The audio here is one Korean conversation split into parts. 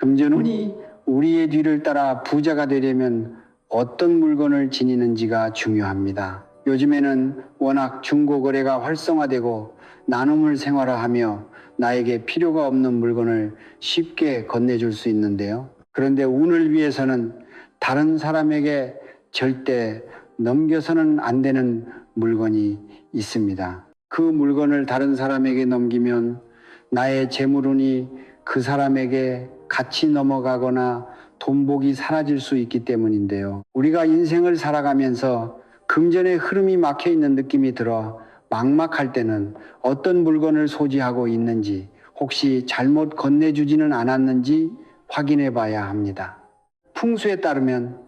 금전운이 우리의 뒤를 따라 부자가 되려면 어떤 물건을 지니는지가 중요합니다. 요즘에는 워낙 중고거래가 활성화되고 나눔을 생활화하며 나에게 필요가 없는 물건을 쉽게 건네줄 수 있는데요. 그런데 운을 위해서는 다른 사람에게 절대 넘겨서는 안 되는 물건이 있습니다. 그 물건을 다른 사람에게 넘기면 나의 재물운이 그 사람에게 같이 넘어가거나 돈복이 사라질 수 있기 때문인데요. 우리가 인생을 살아가면서 금전의 흐름이 막혀 있는 느낌이 들어 막막할 때는 어떤 물건을 소지하고 있는지, 혹시 잘못 건네주지는 않았는지 확인해 봐야 합니다. 풍수에 따르면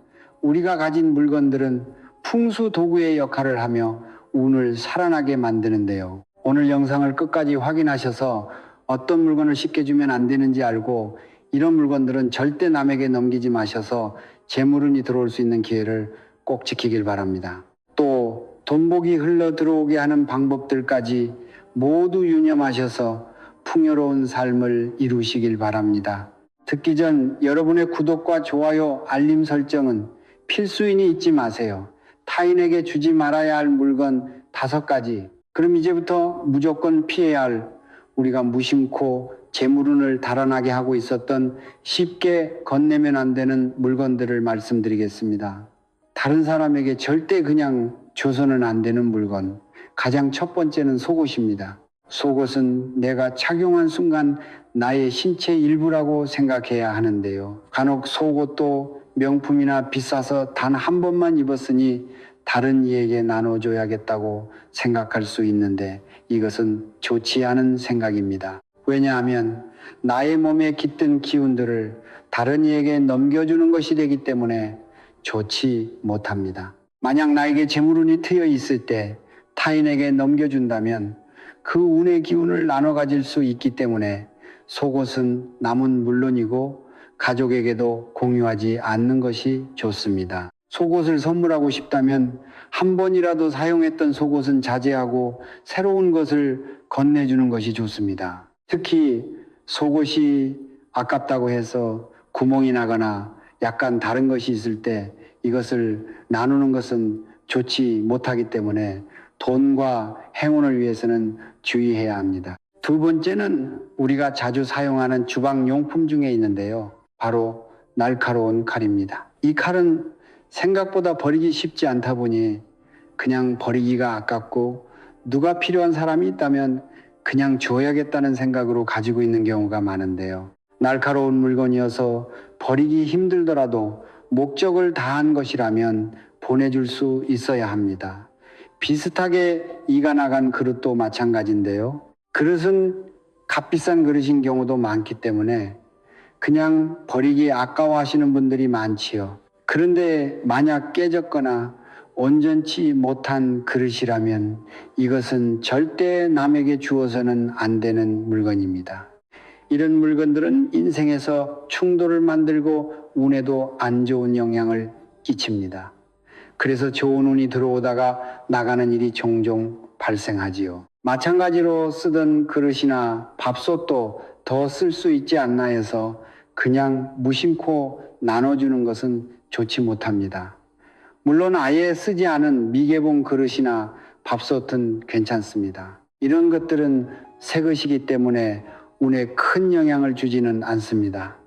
우리가 가진 물건들은 풍수 도구의 역할을 하며 운을 살아나게 만드는데요. 오늘 영상을 끝까지 확인하셔서 어떤 물건을 쉽게 주면 안 되는지 알고 이런 물건들은 절대 남에게 넘기지 마셔서 재물운이 들어올 수 있는 기회를 꼭 지키길 바랍니다. 또 돈복이 흘러 들어오게 하는 방법들까지 모두 유념하셔서 풍요로운 삶을 이루시길 바랍니다. 듣기 전 여러분의 구독과 좋아요, 알림 설정은 필수인이 잊지 마세요. 타인에게 주지 말아야 할 물건 5가지. 그럼 이제부터 무조건 피해야 할, 우리가 무심코 재물운을 달아나게 하고 있었던 쉽게 건네면 안 되는 물건들을 말씀드리겠습니다. 다른 사람에게 절대 그냥 줘서는 안 되는 물건. 가장 첫 번째는 속옷입니다. 속옷은 내가 착용한 순간 나의 신체 일부라고 생각해야 하는데요. 간혹 속옷도 명품이나 비싸서 단 한 번만 입었으니 다른 이에게 나눠줘야겠다고 생각할 수 있는데 이것은 좋지 않은 생각입니다. 왜냐하면 나의 몸에 깃든 기운들을 다른 이에게 넘겨주는 것이 되기 때문에 좋지 못합니다. 만약 나에게 재물운이 트여 있을 때 타인에게 넘겨준다면 그 운의 기운을 나눠 가질 수 있기 때문에 속옷은 남은 물론이고 가족에게도 공유하지 않는 것이 좋습니다. 속옷을 선물하고 싶다면 한 번이라도 사용했던 속옷은 자제하고 새로운 것을 건네주는 것이 좋습니다. 특히 속옷이 아깝다고 해서 구멍이 나거나 약간 다른 것이 있을 때 이것을 나누는 것은 좋지 못하기 때문에 돈과 행운을 위해서는 주의해야 합니다. 두 번째는 우리가 자주 사용하는 주방용품 중에 있는데요. 바로 날카로운 칼입니다. 이 칼은 생각보다 버리기 쉽지 않다 보니 그냥 버리기가 아깝고 누가 필요한 사람이 있다면 그냥 줘야겠다는 생각으로 가지고 있는 경우가 많은데요. 날카로운 물건이어서 버리기 힘들더라도 목적을 다한 것이라면 보내줄 수 있어야 합니다. 비슷하게 이가 나간 그릇도 마찬가지인데요. 그릇은 값비싼 그릇인 경우도 많기 때문에 그냥 버리기 아까워하시는 분들이 많지요. 그런데 만약 깨졌거나 온전치 못한 그릇이라면 이것은 절대 남에게 주어서는 안 되는 물건입니다. 이런 물건들은 인생에서 충돌을 만들고 운에도 안 좋은 영향을 끼칩니다. 그래서 좋은 운이 들어오다가 나가는 일이 종종 발생하지요. 마찬가지로 쓰던 그릇이나 밥솥도 더 쓸 수 있지 않나 해서 그냥 무심코 나눠주는 것은 좋지 못합니다. 물론 아예 쓰지 않은 미개봉 그릇이나 밥솥은 괜찮습니다. 이런 것들은 새 것이기 때문에 운에 큰 영향을 주지는 않습니다.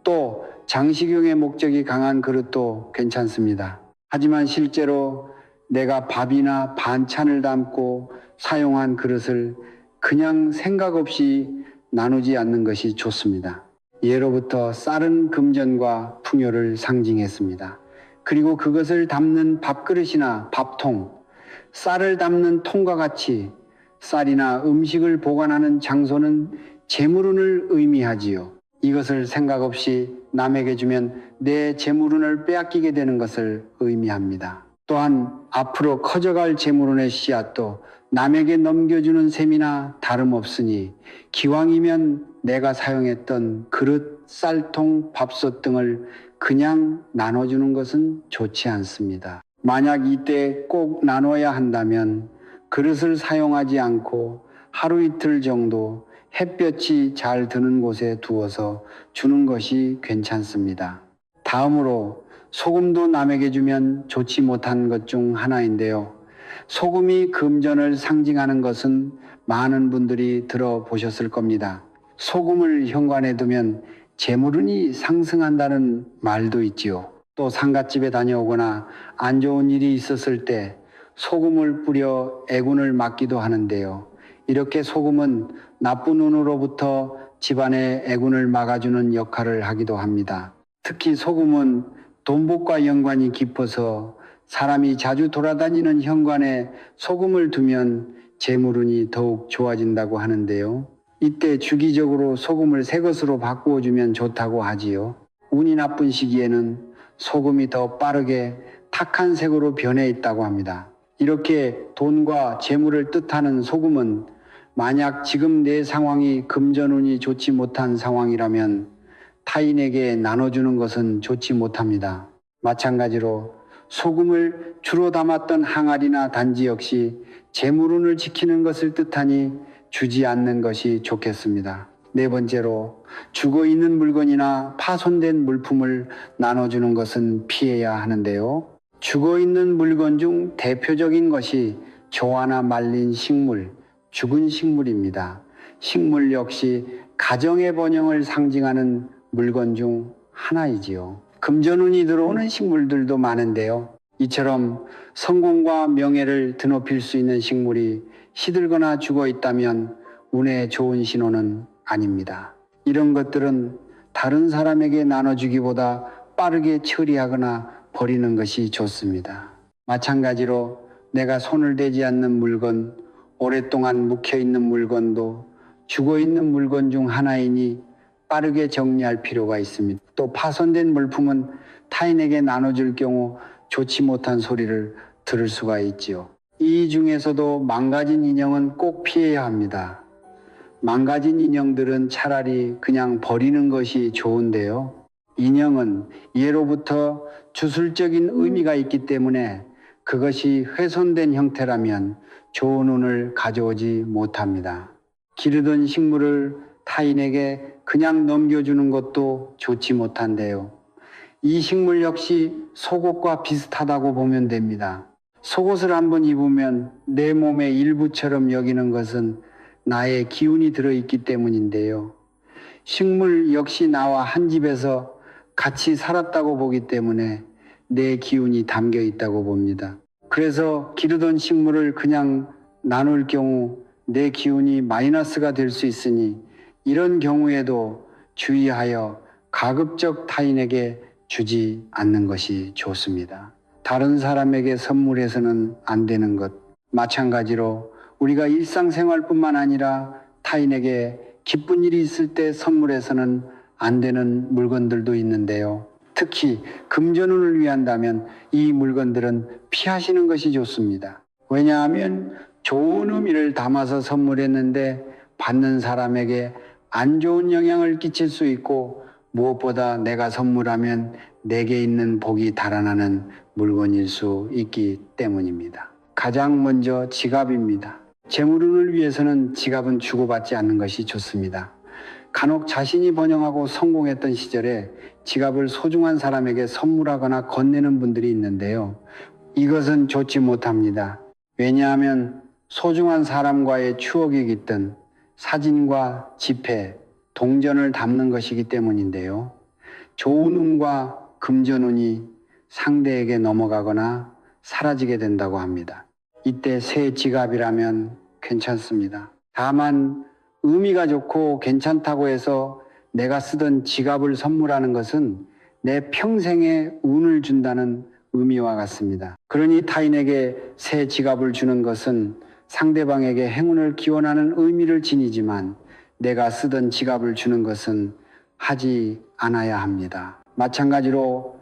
또 장식용의 목적이 강한 그릇도 괜찮습니다. 하지만 실제로 내가 밥이나 반찬을 담고 사용한 그릇을 그냥 생각 없이 나누지 않는 것이 좋습니다. 예로부터 쌀은 금전과 풍요를 상징했습니다. 그리고 그것을 담는 밥그릇이나 밥통, 쌀을 담는 통과 같이 쌀이나 음식을 보관하는 장소는 재물운을 의미하지요. 이것을 생각 없이 남에게 주면 내 재물운을 빼앗기게 되는 것을 의미합니다. 또한 앞으로 커져갈 재물운의 씨앗도 남에게 넘겨주는 셈이나 다름없으니 기왕이면 내가 사용했던 그릇, 쌀통, 밥솥 등을 그냥 나눠주는 것은 좋지 않습니다. 만약 이때 꼭 나눠야 한다면 그릇을 사용하지 않고 하루 이틀 정도 햇볕이 잘 드는 곳에 두어서 주는 것이 괜찮습니다. 다음으로 소금도 남에게 주면 좋지 못한 것 중 하나인데요. 소금이 금전을 상징하는 것은 많은 분들이 들어보셨을 겁니다. 소금을 현관에 두면 재물운이 상승한다는 말도 있지요. 또 상갓집에 다녀오거나 안 좋은 일이 있었을 때 소금을 뿌려 애군을 막기도 하는데요. 이렇게 소금은 나쁜 운으로부터 집안의 애군을 막아주는 역할을 하기도 합니다. 특히 소금은 돈복과 연관이 깊어서 사람이 자주 돌아다니는 현관에 소금을 두면 재물운이 더욱 좋아진다고 하는데요. 이때 주기적으로 소금을 새 것으로 바꾸어 주면 좋다고 하지요. 운이 나쁜 시기에는 소금이 더 빠르게 탁한 색으로 변해 있다고 합니다. 이렇게 돈과 재물을 뜻하는 소금은 만약 지금 내 상황이 금전운이 좋지 못한 상황이라면 타인에게 나눠주는 것은 좋지 못합니다. 마찬가지로 소금을 주로 담았던 항아리나 단지 역시 재물운을 지키는 것을 뜻하니 주지 않는 것이 좋겠습니다. 네 번째로 죽어 있는 물건이나 파손된 물품을 나눠주는 것은 피해야 하는데요. 죽어 있는 물건 중 대표적인 것이 조화나 말린 식물, 죽은 식물입니다. 식물 역시 가정의 번영을 상징하는 물건 중 하나이지요. 금전운이 들어오는 식물들도 많은데요. 이처럼 성공과 명예를 드높일 수 있는 식물이 시들거나 죽어 있다면 운에 좋은 신호는 아닙니다. 이런 것들은 다른 사람에게 나눠주기보다 빠르게 처리하거나 버리는 것이 좋습니다. 마찬가지로 내가 손을 대지 않는 물건, 오랫동안 묵혀있는 물건도 죽어 있는 물건 중 하나이니 빠르게 정리할 필요가 있습니다. 또 파손된 물품은 타인에게 나눠줄 경우 좋지 못한 소리를 들을 수가 있지요. 이 중에서도 망가진 인형은 꼭 피해야 합니다. 망가진 인형들은 차라리 그냥 버리는 것이 좋은데요. 인형은 예로부터 주술적인 의미가 있기 때문에 그것이 훼손된 형태라면 좋은 운을 가져오지 못합니다. 기르던 식물을 타인에게 그냥 넘겨주는 것도 좋지 못한데요. 이 식물 역시 속옷과 비슷하다고 보면 됩니다. 속옷을 한번 입으면 내 몸의 일부처럼 여기는 것은 나의 기운이 들어있기 때문인데요. 식물 역시 나와 한 집에서 같이 살았다고 보기 때문에 내 기운이 담겨 있다고 봅니다. 그래서 기르던 식물을 그냥 나눌 경우 내 기운이 마이너스가 될 수 있으니 이런 경우에도 주의하여 가급적 타인에게 주지 않는 것이 좋습니다. 다른 사람에게 선물해서는 안 되는 것. 마찬가지로 우리가 일상생활뿐만 아니라 타인에게 기쁜 일이 있을 때 선물해서는 안 되는 물건들도 있는데요. 특히 금전운을 위한다면 이 물건들은 피하시는 것이 좋습니다. 왜냐하면 좋은 의미를 담아서 선물했는데 받는 사람에게 안 좋은 영향을 끼칠 수 있고 무엇보다 내가 선물하면 내게 있는 복이 달아나는 물건일 수 있기 때문입니다. 가장 먼저 지갑입니다. 재물운을 위해서는 지갑은 주고받지 않는 것이 좋습니다. 간혹 자신이 번영하고 성공했던 시절에 지갑을 소중한 사람에게 선물하거나 건네는 분들이 있는데요. 이것은 좋지 못합니다. 왜냐하면 소중한 사람과의 추억이 깃든 사진과 지폐, 동전을 담는 것이기 때문인데요. 좋은 운과 금전운이 상대에게 넘어가거나 사라지게 된다고 합니다. 이때 새 지갑이라면 괜찮습니다. 다만 의미가 좋고 괜찮다고 해서 내가 쓰던 지갑을 선물하는 것은 내 평생에 운을 준다는 의미와 같습니다. 그러니 타인에게 새 지갑을 주는 것은 상대방에게 행운을 기원하는 의미를 지니지만 내가 쓰던 지갑을 주는 것은 하지 않아야 합니다. 마찬가지로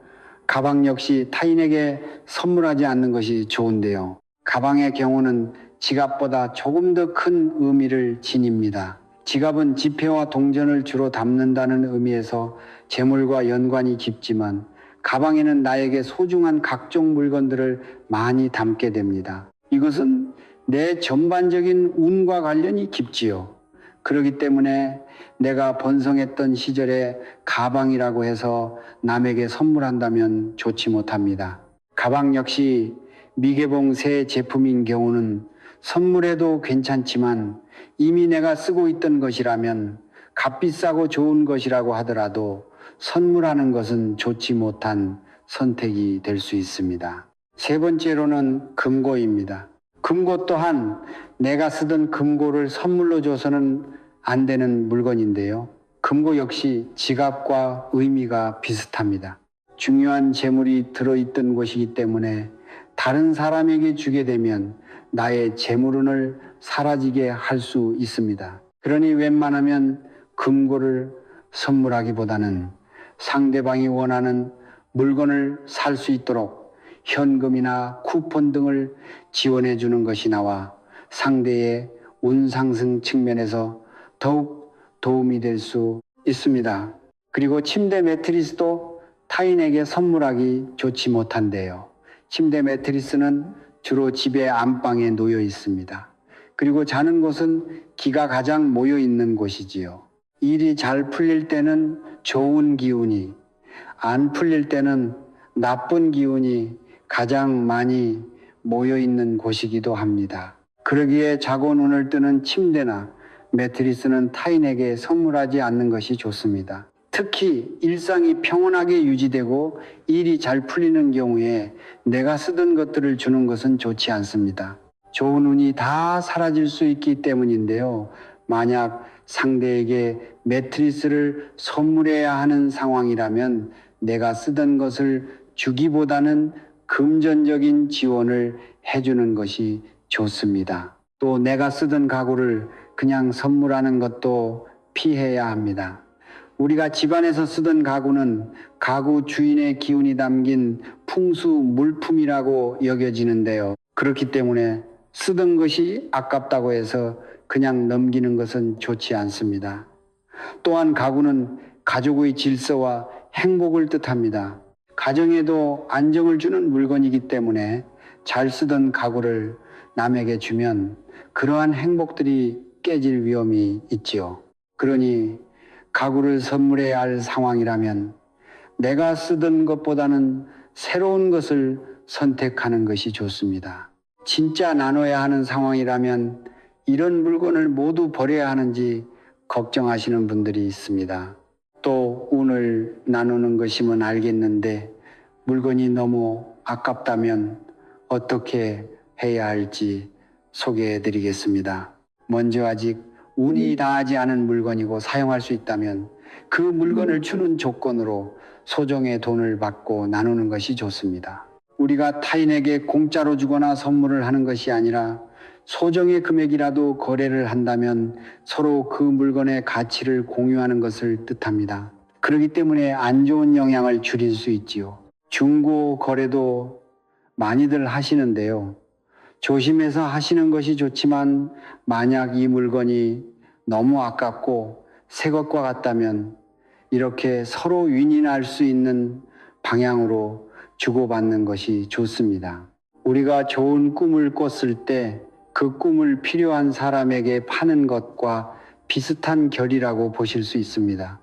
가방 역시 타인에게 선물하지 않는 것이 좋은데요. 가방의 경우는 지갑보다 조금 더 큰 의미를 지닙니다. 지갑은 지폐와 동전을 주로 담는다는 의미에서 재물과 연관이 깊지만 가방에는 나에게 소중한 각종 물건들을 많이 담게 됩니다. 이것은 내 전반적인 운과 관련이 깊지요. 그렇기 때문에 내가 번성했던 시절에 가방이라고 해서 남에게 선물한다면 좋지 못합니다. 가방 역시 미개봉 새 제품인 경우는 선물해도 괜찮지만 이미 내가 쓰고 있던 것이라면 값비싸고 좋은 것이라고 하더라도 선물하는 것은 좋지 못한 선택이 될 수 있습니다. 세 번째로는 금고입니다. 금고 또한 내가 쓰던 금고를 선물로 줘서는 안 되는 물건인데요. 금고 역시 지갑과 의미가 비슷합니다. 중요한 재물이 들어있던 곳이기 때문에 다른 사람에게 주게 되면 나의 재물운을 사라지게 할 수 있습니다. 그러니 웬만하면 금고를 선물하기보다는 상대방이 원하는 물건을 살 수 있도록 현금이나 쿠폰 등을 지원해 주는 것이 나와 상대의 운 상승 측면에서 더욱 도움이 될 수 있습니다. 그리고 침대 매트리스도 타인에게 선물하기 좋지 못한데요. 침대 매트리스는 주로 집의 안방에 놓여 있습니다. 그리고 자는 곳은 기가 가장 모여 있는 곳이지요. 일이 잘 풀릴 때는 좋은 기운이, 안 풀릴 때는 나쁜 기운이 가장 많이 모여 있는 곳이기도 합니다. 그러기에 자고 눈을 뜨는 침대나 매트리스는 타인에게 선물하지 않는 것이 좋습니다. 특히 일상이 평온하게 유지되고 일이 잘 풀리는 경우에 내가 쓰던 것들을 주는 것은 좋지 않습니다. 좋은 운이 다 사라질 수 있기 때문인데요. 만약 상대에게 매트리스를 선물해야 하는 상황이라면 내가 쓰던 것을 주기보다는 금전적인 지원을 해주는 것이 좋습니다. 또 내가 쓰던 가구를 그냥 선물하는 것도 피해야 합니다. 우리가 집안에서 쓰던 가구는 가구 주인의 기운이 담긴 풍수 물품이라고 여겨지는데요. 그렇기 때문에 쓰던 것이 아깝다고 해서 그냥 넘기는 것은 좋지 않습니다. 또한 가구는 가족의 질서와 행복을 뜻합니다. 가정에도 안정을 주는 물건이기 때문에 잘 쓰던 가구를 남에게 주면 그러한 행복들이 깨질 위험이 있지요. 그러니 가구를 선물해야 할 상황이라면 내가 쓰던 것보다는 새로운 것을 선택하는 것이 좋습니다. 진짜 나눠야 하는 상황이라면 이런 물건을 모두 버려야 하는지 걱정하시는 분들이 있습니다. 또 운을 나누는 것이면 알겠는데 물건이 너무 아깝다면 어떻게 해야 할지 소개해 드리겠습니다. 먼저 아직 운이 닿지 않은 물건이고 사용할 수 있다면 그 물건을 주는 조건으로 소정의 돈을 받고 나누는 것이 좋습니다. 우리가 타인에게 공짜로 주거나 선물을 하는 것이 아니라 소정의 금액이라도 거래를 한다면 서로 그 물건의 가치를 공유하는 것을 뜻합니다. 그렇기 때문에 안 좋은 영향을 줄일 수 있지요. 중고 거래도 많이들 하시는데요. 조심해서 하시는 것이 좋지만 만약 이 물건이 너무 아깝고 새 것과 같다면 이렇게 서로 윈윈할 수 있는 방향으로 주고받는 것이 좋습니다. 우리가 좋은 꿈을 꿨을 때 그 꿈을 필요한 사람에게 파는 것과 비슷한 결이라고 보실 수 있습니다.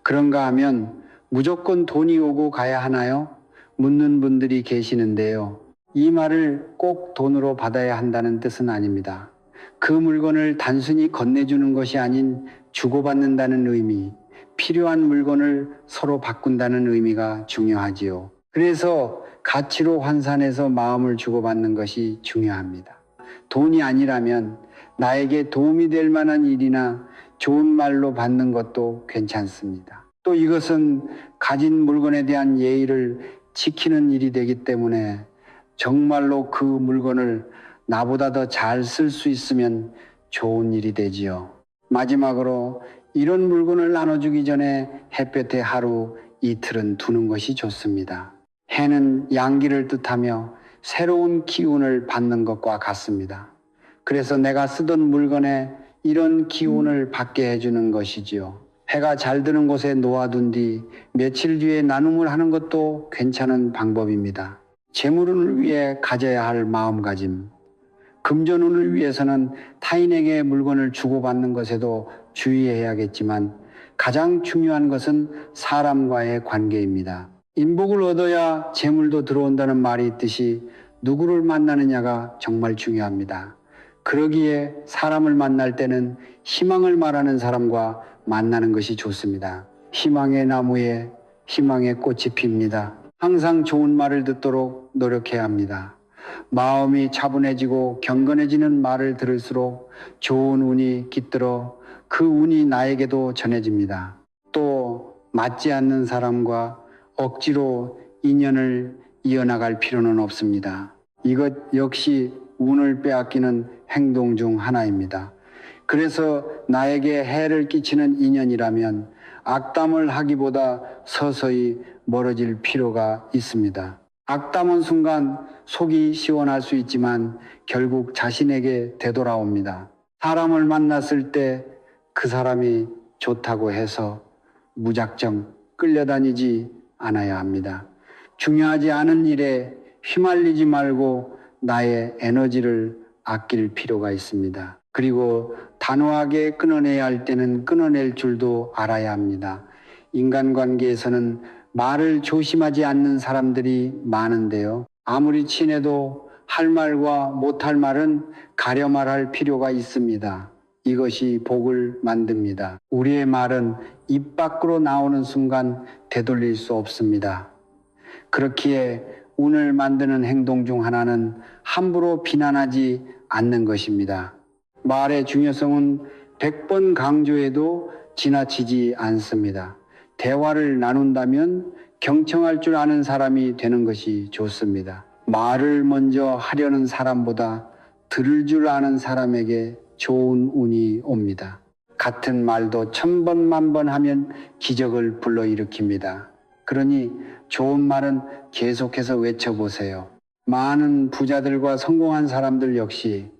그런가 하면 무조건 돈이 오고 가야 하나요? 묻는 분들이 계시는데요. 이 말을 꼭 돈으로 받아야 한다는 뜻은 아닙니다. 그 물건을 단순히 건네주는 것이 아닌 주고받는다는 의미, 필요한 물건을 서로 바꾼다는 의미가 중요하지요. 그래서 가치로 환산해서 마음을 주고받는 것이 중요합니다. 돈이 아니라면 나에게 도움이 될 만한 일이나 좋은 말로 받는 것도 괜찮습니다. 또 이것은 가진 물건에 대한 예의를 지키는 일이 되기 때문에 정말로 그 물건을 나보다 더 잘 쓸 수 있으면 좋은 일이 되지요. 마지막으로 이런 물건을 나눠주기 전에 햇볕에 하루 이틀은 두는 것이 좋습니다. 해는 양기를 뜻하며 새로운 기운을 받는 것과 같습니다. 그래서 내가 쓰던 물건에 이런 기운을 받게 해주는 것이지요. 해가 잘 드는 곳에 놓아둔 뒤 며칠 뒤에 나눔을 하는 것도 괜찮은 방법입니다. 재물운을 위해 가져야 할 마음가짐, 금전운을 위해서는 타인에게 물건을 주고받는 것에도 주의해야겠지만 가장 중요한 것은 사람과의 관계입니다. 인복을 얻어야 재물도 들어온다는 말이 있듯이 누구를 만나느냐가 정말 중요합니다. 그러기에 사람을 만날 때는 희망을 말하는 사람과 만나는 것이 좋습니다. 희망의 나무에 희망의 꽃이 핍니다. 항상 좋은 말을 듣도록 노력해야 합니다. 마음이 차분해지고 경건해지는 말을 들을수록 좋은 운이 깃들어 그 운이 나에게도 전해집니다. 또 맞지 않는 사람과 억지로 인연을 이어나갈 필요는 없습니다. 이것 역시 운을 빼앗기는 행동 중 하나입니다. 그래서 나에게 해를 끼치는 인연이라면 악담을 하기보다 서서히 멀어질 필요가 있습니다. 악담은 순간 속이 시원할 수 있지만 결국 자신에게 되돌아옵니다. 사람을 만났을 때 그 사람이 좋다고 해서 무작정 끌려다니지 않아야 합니다. 중요하지 않은 일에 휘말리지 말고 나의 에너지를 아낄 필요가 있습니다. 그리고 단호하게 끊어내야 할 때는 끊어낼 줄도 알아야 합니다. 인간관계에서는 말을 조심하지 않는 사람들이 많은데요. 아무리 친해도 할 말과 못할 말은 가려 말할 필요가 있습니다. 이것이 복을 만듭니다. 우리의 말은 입 밖으로 나오는 순간 되돌릴 수 없습니다. 그렇기에 운을 만드는 행동 중 하나는 함부로 비난하지 않는 것입니다. 말의 중요성은 100번 강조해도 지나치지 않습니다. 대화를 나눈다면 경청할 줄 아는 사람이 되는 것이 좋습니다. 말을 먼저 하려는 사람보다 들을 줄 아는 사람에게 좋은 운이 옵니다. 같은 말도 1000번, 만번 하면 기적을 불러일으킵니다. 그러니 좋은 말은 계속해서 외쳐보세요. 많은 부자들과 성공한 사람들 역시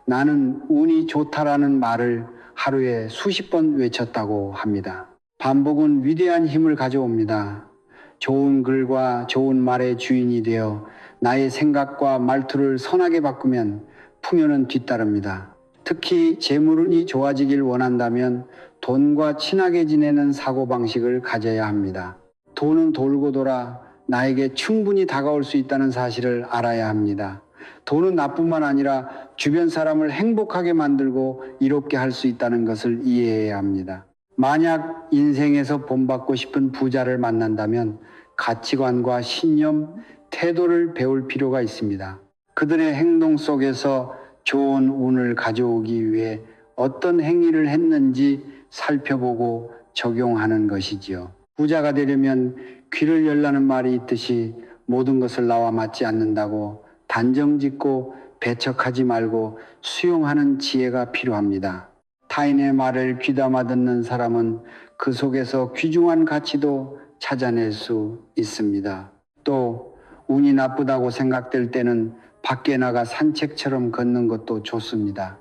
나는 운이 좋다라는 말을 하루에 수십 번 외쳤다고 합니다. 반복은 위대한 힘을 가져옵니다. 좋은 글과 좋은 말의 주인이 되어 나의 생각과 말투를 선하게 바꾸면 풍요는 뒤따릅니다. 특히 재물운이 좋아지길 원한다면 돈과 친하게 지내는 사고방식을 가져야 합니다. 돈은 돌고 돌아 나에게 충분히 다가올 수 있다는 사실을 알아야 합니다. 돈은 나뿐만 아니라 주변 사람을 행복하게 만들고 이롭게 할 수 있다는 것을 이해해야 합니다. 만약 인생에서 본받고 싶은 부자를 만난다면 가치관과 신념, 태도를 배울 필요가 있습니다. 그들의 행동 속에서 좋은 운을 가져오기 위해 어떤 행위를 했는지 살펴보고 적용하는 것이지요. 부자가 되려면 귀를 열라는 말이 있듯이 모든 것을 나와 맞지 않는다고 단정짓고 배척하지 말고 수용하는 지혜가 필요합니다. 타인의 말을 귀담아 듣는 사람은 그 속에서 귀중한 가치도 찾아낼 수 있습니다. 또 운이 나쁘다고 생각될 때는 밖에 나가 산책처럼 걷는 것도 좋습니다.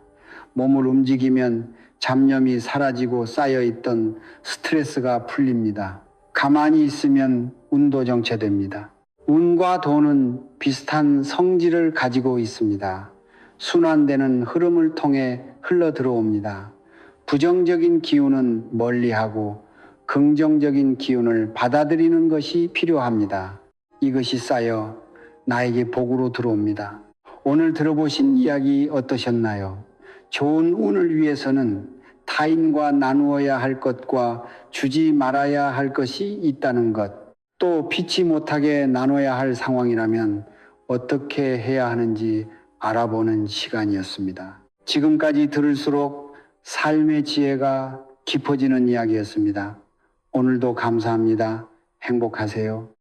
몸을 움직이면 잡념이 사라지고 쌓여있던 스트레스가 풀립니다. 가만히 있으면 운도 정체됩니다. 운과 돈은 비슷한 성질을 가지고 있습니다. 순환되는 흐름을 통해 흘러 들어옵니다. 부정적인 기운은 멀리하고 긍정적인 기운을 받아들이는 것이 필요합니다. 이것이 쌓여 나에게 복으로 들어옵니다. 오늘 들어보신 이야기 어떠셨나요? 좋은 운을 위해서는 타인과 나누어야 할 것과 주지 말아야 할 것이 있다는 것, 또 피치 못하게 나눠야 할 상황이라면 어떻게 해야 하는지 알아보는 시간이었습니다. 지금까지 들을수록 삶의 지혜가 깊어지는 이야기였습니다. 오늘도 감사합니다. 행복하세요.